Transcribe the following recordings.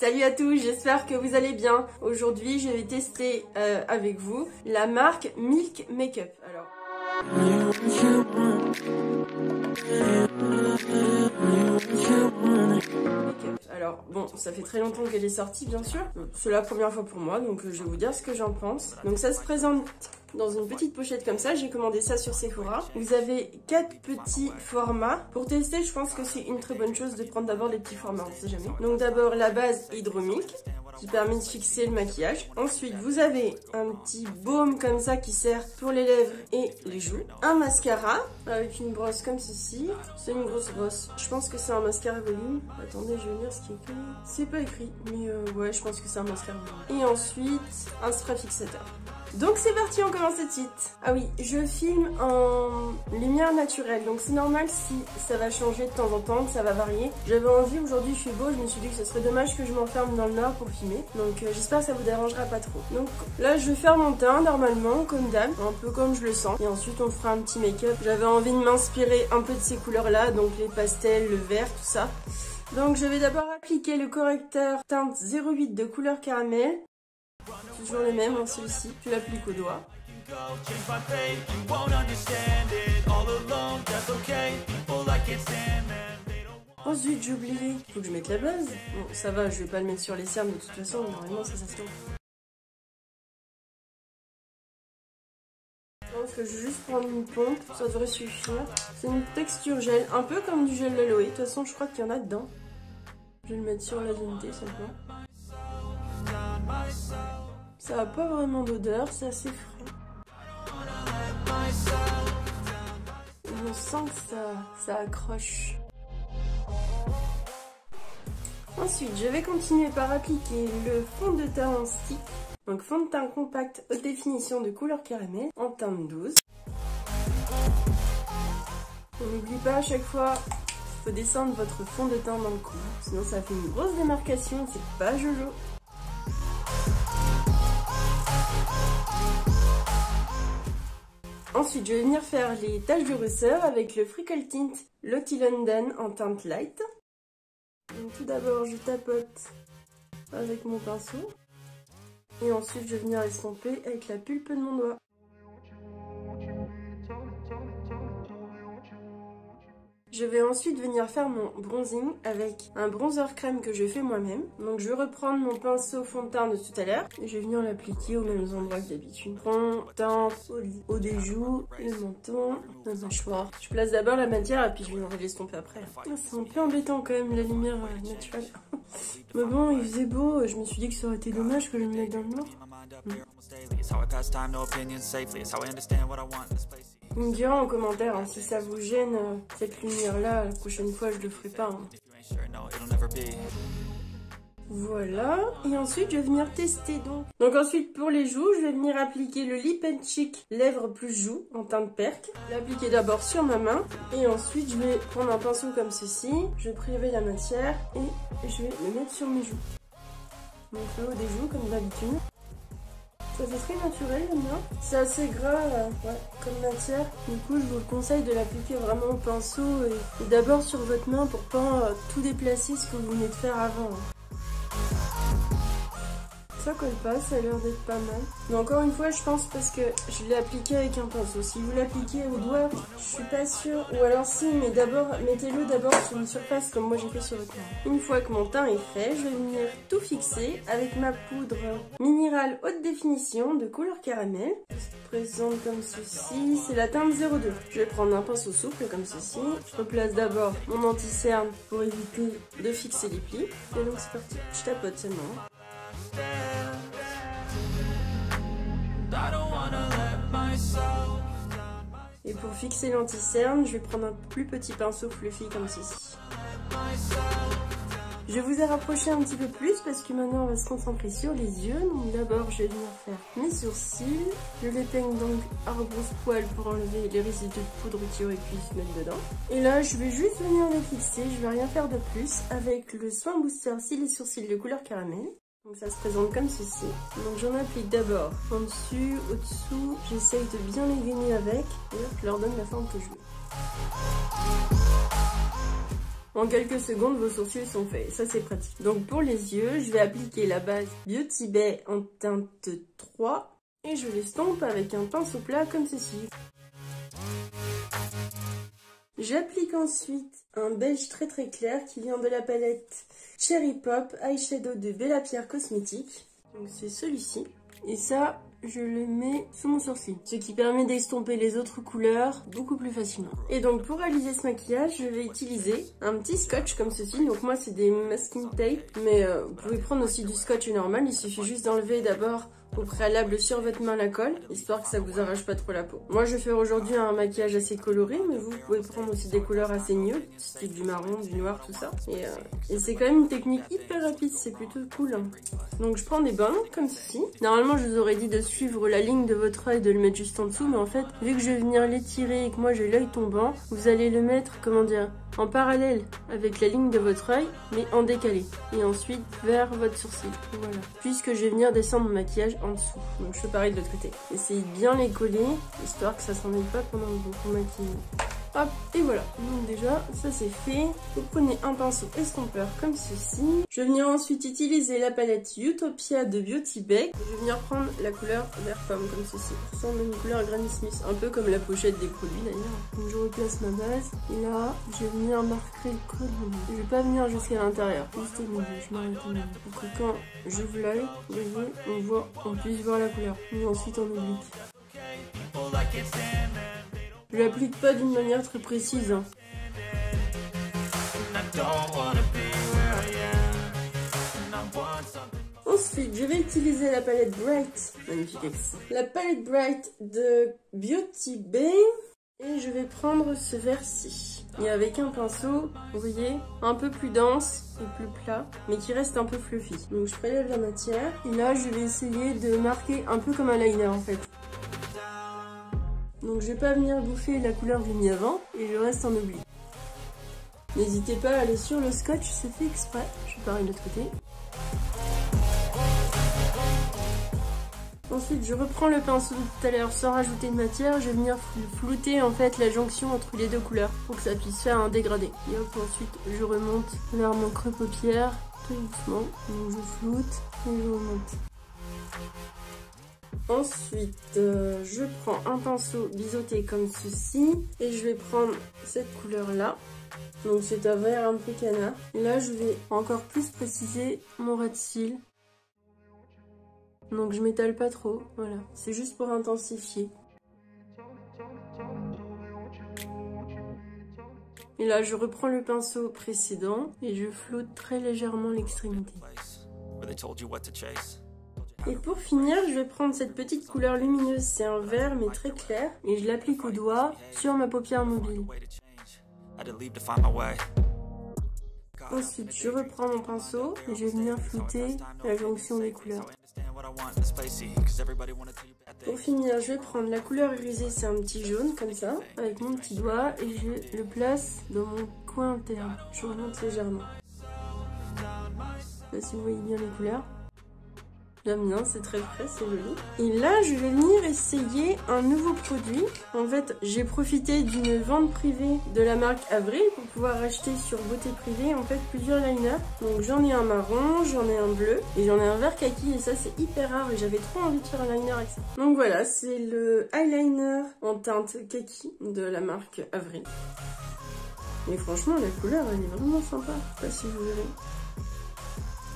Salut à tous, j'espère que vous allez bien. Aujourd'hui, je vais tester avec vous la marque Milk Makeup. Alors, bon, ça fait très longtemps qu'elle est sortie, bien sûr. C'est la première fois pour moi, donc je vais vous dire ce que j'en pense. Donc ça se présente dans une petite pochette comme ça. J'ai commandé ça sur Sephora. Vous avez 4 petits formats. Pour tester, je pense que c'est une très bonne chose de prendre d'abord les petits formats, on sait jamais. Donc d'abord la base Hydro-Milk qui permet de fixer le maquillage. Ensuite, vous avez un petit baume comme ça qui sert pour les lèvres et les joues. Un mascara avec une brosse comme ceci. C'est une grosse brosse. Je pense que c'est un mascara volume. Attendez, je vais lire ce qui est écrit. C'est pas écrit, mais ouais, je pense que c'est un mascara volume. Et ensuite, un spray fixateur. Donc c'est parti, on commence tout de suite. Ah oui, je filme en lumière naturelle, donc c'est normal si ça va changer de temps en temps, que ça va varier. J'avais envie, aujourd'hui il fait beau, je me suis dit que ce serait dommage que je m'enferme dans le nord pour filmer. Donc j'espère que ça vous dérangera pas trop. Donc là je vais faire mon teint normalement, comme d'hab, un peu comme je le sens. Et ensuite on fera un petit make-up. J'avais envie de m'inspirer un peu de ces couleurs là, donc les pastels, le vert, tout ça. Donc je vais d'abord appliquer le correcteur teinte 08 de couleur caramel. Toujours le même, hein, celui-ci, tu l'appliques au doigt. Ensuite j'ai oublié, faut que je mette la base. Bon ça va, je vais pas le mettre sur les cernes de toute façon, normalement ça se tombe. Je pense que je vais juste prendre une pompe, ça devrait suffire. C'est une texture gel, un peu comme du gel d'aloe, de toute façon je crois qu'il y en a dedans. Je vais le mettre sur la zone T simplement. Ça n'a pas vraiment d'odeur, c'est assez frais. On sent que ça accroche. Ensuite, je vais continuer par appliquer le fond de teint en stick. Donc fond de teint compact haute définition de couleur caramel en teinte 12. On n'oublie pas à chaque fois, il faut descendre votre fond de teint dans le cou. Sinon ça fait une grosse démarcation, c'est pas jojo. Ensuite, je vais venir faire les taches de rousseur avec le Freckle Tint Lottie London en teinte light. Donc, tout d'abord, je tapote avec mon pinceau. Et ensuite, je vais venir estomper avec la pulpe de mon doigt. Je vais ensuite venir faire mon bronzing avec un bronzer crème que je fais moi-même. Donc je vais reprendre mon pinceau fond de teint de tout à l'heure et je vais venir l'appliquer aux mêmes endroits que d'habitude. Front, tempe, haut des joues, le menton, la mâchoire. Je place d'abord la matière et puis je vais l'estomper après. C'est un peu embêtant quand même la lumière naturelle. Mais bon, il faisait beau, je me suis dit que ça aurait été dommage que je me mette dans le noir. Vous me direz en commentaire hein, si ça vous gêne cette lumière là, la prochaine fois je le ferai pas. Hein. Voilà, et ensuite je vais venir tester donc. Donc ensuite pour les joues, je vais venir appliquer le Lip & Cheek Lèvres plus Joues en teinte perque. L'appliquer d'abord sur ma main et ensuite je vais prendre un pinceau comme ceci. Je vais prélever la matière et je vais le mettre sur mes joues. Donc le haut des joues comme d'habitude. Ça fait très naturel, j'aime bien. C'est assez gras ouais, comme matière. Du coup, je vous le conseille de l'appliquer vraiment au pinceau et d'abord sur votre main pour pas tout déplacer ce que vous venez de faire avant. Ça colle pas, ça a l'air d'être pas mal. Mais encore une fois, je pense parce que je l'ai appliqué avec un pinceau. Si vous l'appliquez au doigt, je suis pas sûre. Ou alors si, mais d'abord, mettez-le d'abord sur une surface comme moi j'ai fait sur le coin. Une fois que mon teint est fait, je vais venir tout fixer avec ma poudre minérale haute définition de couleur caramel. Elle se présente comme ceci, c'est la teinte 02. Je vais prendre un pinceau souple comme ceci. Je replace d'abord mon anti-cerne pour éviter de fixer les plis. Et donc c'est parti, je tapote seulement. Et pour fixer l'anti-cerne, je vais prendre un plus petit pinceau fluffy comme ceci. Je vous ai rapproché un petit peu plus parce que maintenant on va se concentrer sur les yeux. Donc d'abord je vais venir faire mes sourcils. Je les peigne donc à rebrousse-poil pour enlever les résidus de poudre qui auraient pu se mettre dedans. Et là je vais juste venir les fixer, je vais rien faire de plus avec le soin booster cils et sourcils de couleur caramel. Donc ça se présente comme ceci. Donc j'en applique d'abord en dessus, au-dessous. J'essaye de bien les gainer avec. Et hop, je leur donne la forme que je veux. En quelques secondes, vos sourcils sont faits. Ça, c'est pratique. Donc pour les yeux, je vais appliquer la base Beauty Bay en teinte 3 et je l'estompe avec un pinceau plat comme ceci. J'applique ensuite un beige très clair qui vient de la palette Cherry Pop Eyeshadow de Bella Pierre Cosmétiques. Donc c'est celui-ci. Et ça, je le mets sous mon sourcil, ce qui permet d'estomper les autres couleurs beaucoup plus facilement. Et donc pour réaliser ce maquillage, je vais utiliser un petit scotch comme ceci. Donc moi c'est des masking tape, mais vous pouvez prendre aussi du scotch normal. Il suffit juste d'enlever d'abord au préalable sur votre main la colle, histoire que ça vous arrache pas trop la peau. Moi je vais faire aujourd'hui un maquillage assez coloré, mais vous pouvez prendre aussi des couleurs assez neutres, style du marron, du noir, tout ça. Et c'est quand même une technique hyper rapide, c'est plutôt cool. Donc je prends des bandes comme ceci. Normalement je vous aurais dit de suivre la ligne de votre œil, de le mettre juste en dessous, mais en fait, vu que je vais venir l'étirer et que moi j'ai l'œil tombant, vous allez le mettre, comment dire, en parallèle avec la ligne de votre œil, mais en décalé. Et ensuite vers votre sourcil. Voilà. Puisque je vais venir descendre mon maquillage en dessous. Donc je fais pareil de l'autre côté. Essayez de bien les coller, histoire que ça s'en aille pas pendant que vous maquillez. Hop, et voilà. Donc déjà, ça c'est fait. Vous prenez un pinceau estompeur comme ceci. Je vais venir ensuite utiliser la palette Utopia de Beauty Bay. Je vais venir prendre la couleur vert pomme comme ceci. Ça ressemble à une couleur Granny Smith, un peu comme la pochette des produits d'ailleurs. Donc je replace ma base. Et là, je vais venir marquer le creux de mon nez. Je vais pas venir jusqu'à l'intérieur, juste au milieu. Je m'arrête au milieu. Pour que quand j'ouvre l'œil, vous voyez, on puisse voir la couleur. Et ensuite on oblique. Je l'applique pas d'une manière très précise. Ensuite, je vais utiliser la palette Bright. Magnifique accent. La palette Bright de Beauty Bay. Et je vais prendre ce vert-ci. Et avec un pinceau, vous voyez, un peu plus dense et plus plat, mais qui reste un peu fluffy. Donc je prélève la matière. Et là, je vais essayer de marquer un peu comme un liner en fait. Donc je vais pas venir bouffer la couleur que j'ai mis avant et je reste en oubli. N'hésitez pas à aller sur le scotch, c'est fait exprès. Je vais pareil de l'autre côté. Ensuite je reprends le pinceau de tout à l'heure sans rajouter de matière. Je vais venir flouter en fait la jonction entre les deux couleurs pour que ça puisse faire un dégradé. Et hop, ensuite je remonte vers mon creux paupière tout doucement. Donc je floute et je remonte. Ensuite, je prends un pinceau biseauté comme ceci et je vais prendre cette couleur-là. Donc c'est un vert un peu canard. Et là, je vais encore plus préciser mon ras de cils. Donc je m'étale pas trop, voilà. C'est juste pour intensifier. Et là, je reprends le pinceau précédent et je floute très légèrement l'extrémité. Et pour finir, je vais prendre cette petite couleur lumineuse, c'est un vert mais très clair, et je l'applique au doigt sur ma paupière mobile. Ensuite, je reprends mon pinceau et je vais venir flouter la jonction des couleurs. Pour finir, je vais prendre la couleur irisée, c'est un petit jaune comme ça, avec mon petit doigt, et je le place dans mon coin interne. Je remonte légèrement. Là, si vous voyez bien les couleurs. J'aime bien, c'est très frais, c'est joli. Et là, je vais venir essayer un nouveau produit. En fait, j'ai profité d'une vente privée de la marque Avril pour pouvoir acheter sur Beauté Privée en fait plusieurs liners. Donc j'en ai un marron, j'en ai un bleu et j'en ai un vert kaki et ça c'est hyper rare et j'avais trop envie de faire un liner avec ça. Donc voilà, c'est le eyeliner en teinte kaki de la marque Avril. Et franchement, la couleur elle est vraiment sympa. Je sais pas si vous verrez.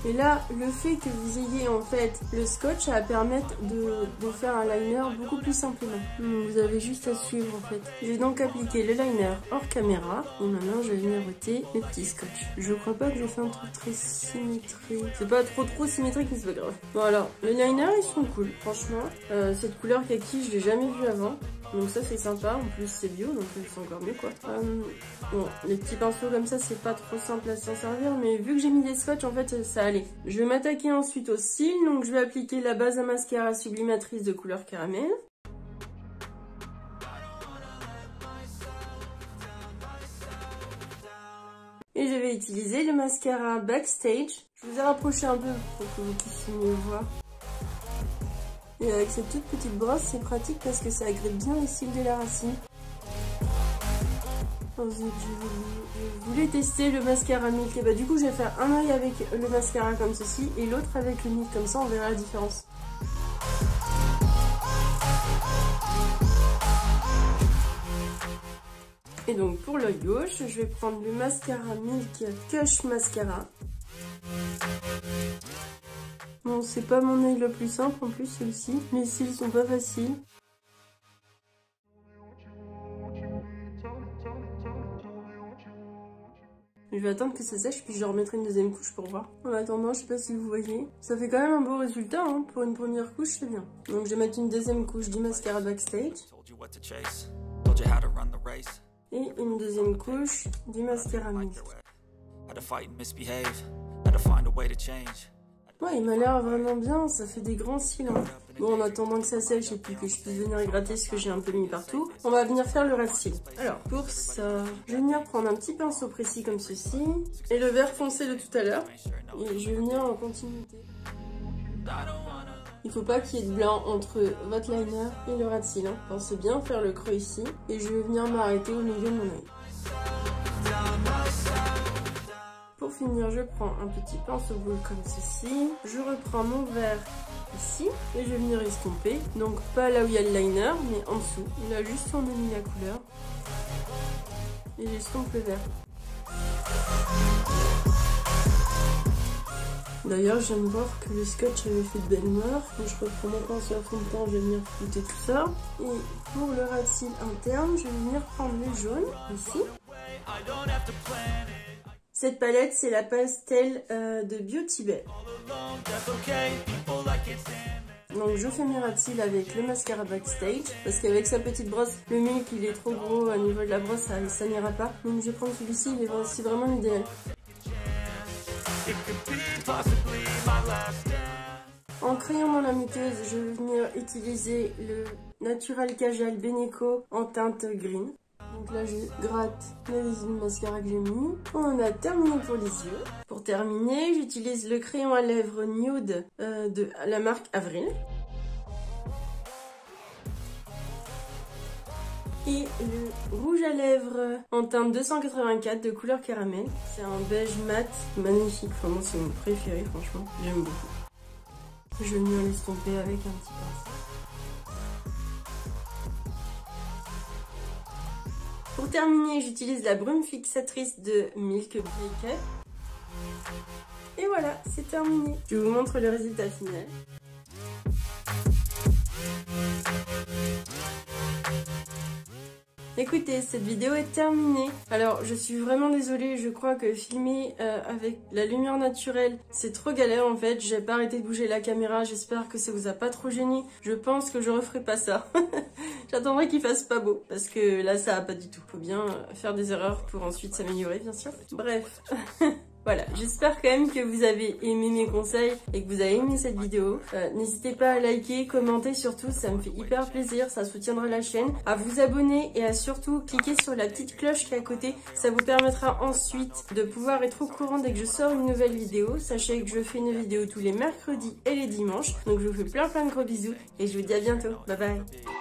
Et là, le fait que vous ayez en fait le scotch, ça va permettre de faire un liner beaucoup plus simplement. Donc, vous avez juste à suivre en fait. Je vais donc appliquer le liner hors caméra. Et maintenant, je vais venir ôter les petits scotch. Je crois pas que j'ai fait un truc très symétrique. C'est pas trop symétrique, mais c'est pas grave. Bon alors, les liners, ils sont cool, franchement. Cette couleur kaki, je l'ai jamais vue avant. Donc ça c'est sympa, en plus c'est bio, donc c'est encore mieux quoi. Bon, les petits pinceaux comme ça c'est pas trop simple à s'en servir, mais vu que j'ai mis des scotch en fait ça allait. Je vais m'attaquer ensuite aux cils, donc je vais appliquer la base à mascara sublimatrice de couleur caramel. Et je vais utiliser le mascara Backstage. Je vous ai rapproché un peu pour que vous puissiez mieux voir. Et avec cette toute petite brosse, c'est pratique parce que ça agrippe bien les cils de la racine. Ensuite, je voulais tester le mascara Milk. Et bah du coup, je vais faire un œil avec le mascara comme ceci et l'autre avec le Milk, comme ça on verra la différence. Et donc pour l'œil gauche, je vais prendre le mascara Milk Kush Mascara. Bon, c'est pas mon œil le plus simple en plus celui-ci. Mes cils sont pas faciles. Je vais attendre que ça sèche puis je remettrai une deuxième couche pour voir. En attendant, je sais pas si vous voyez, ça fait quand même un beau résultat, hein. Pour une première couche, c'est bien. Donc je vais mettre une deuxième couche du mascara Backstage. Et une deuxième couche du mascara Milk. Ouais, il m'a l'air vraiment bien, ça fait des grands cils. Hein. Bon, en attendant que ça sèche et puis que je puisse venir gratter ce que j'ai un peu mis partout, on va venir faire le ras de cils. Alors, pour ça, je vais venir prendre un petit pinceau précis comme ceci, et le vert foncé de tout à l'heure, et je vais venir en continuité. Il faut pas qu'il y ait de blanc entre votre liner et le ras de cils. Hein. Pensez bien faire le creux ici, et je vais venir m'arrêter au milieu de mon œil. Pour finir, je prends un petit pinceau boule comme ceci. Je reprends mon vert ici et je vais venir estomper. Donc pas là où il y a le liner, mais en dessous. Là juste on a mis la couleur. Et j'estompe le vert. D'ailleurs, je viens de voir que le scotch avait fait de belles marques. Donc je reprends mon pinceau à fond de teint, je vais venir flouter tout ça. Et pour le ras de cils interne, je vais venir prendre le jaune ici. Cette palette, c'est la pastel de Beauty Bay. Donc je fais mes ras de cils avec le mascara Backstage. Parce qu'avec sa petite brosse, le Milk il est trop gros au niveau de la brosse, ça n'ira pas. Donc je vais prendre celui-ci, c'est vraiment l'idéal. En crayon dans la muqueuse, je vais venir utiliser le Natural Kajal Beneko en teinte green. Donc là, je gratte la résine mascara que j'ai mis. On a terminé pour les yeux. Pour terminer, j'utilise le crayon à lèvres nude de la marque Avril. Et le rouge à lèvres en teinte 284 de couleur caramel. C'est un beige mat magnifique. Enfin, moi, c'est mon préféré, franchement. J'aime beaucoup. Je vais venir l'estomper avec un petit pinceau. Pour terminer, j'utilise la brume fixatrice de Milk Breaker. Et voilà, c'est terminé. Je vous montre le résultat final. Écoutez, cette vidéo est terminée. Alors, je suis vraiment désolée, je crois que filmer avec la lumière naturelle, c'est trop galère en fait. J'ai pas arrêté de bouger la caméra, j'espère que ça vous a pas trop gêné. Je pense que je referai pas ça. J'attendrai qu'il fasse pas beau, parce que là, ça va pas du tout. Faut bien faire des erreurs pour ensuite s'améliorer, bien sûr. Bref. Voilà, j'espère quand même que vous avez aimé mes conseils et que vous avez aimé cette vidéo. N'hésitez pas à liker, commenter surtout, ça me fait hyper plaisir, ça soutiendra la chaîne. À vous abonner et à surtout cliquer sur la petite cloche qui est à côté. Ça vous permettra ensuite de pouvoir être au courant dès que je sors une nouvelle vidéo. Sachez que je fais une vidéo tous les mercredis et les dimanches. Donc je vous fais plein de gros bisous et je vous dis à bientôt. Bye bye.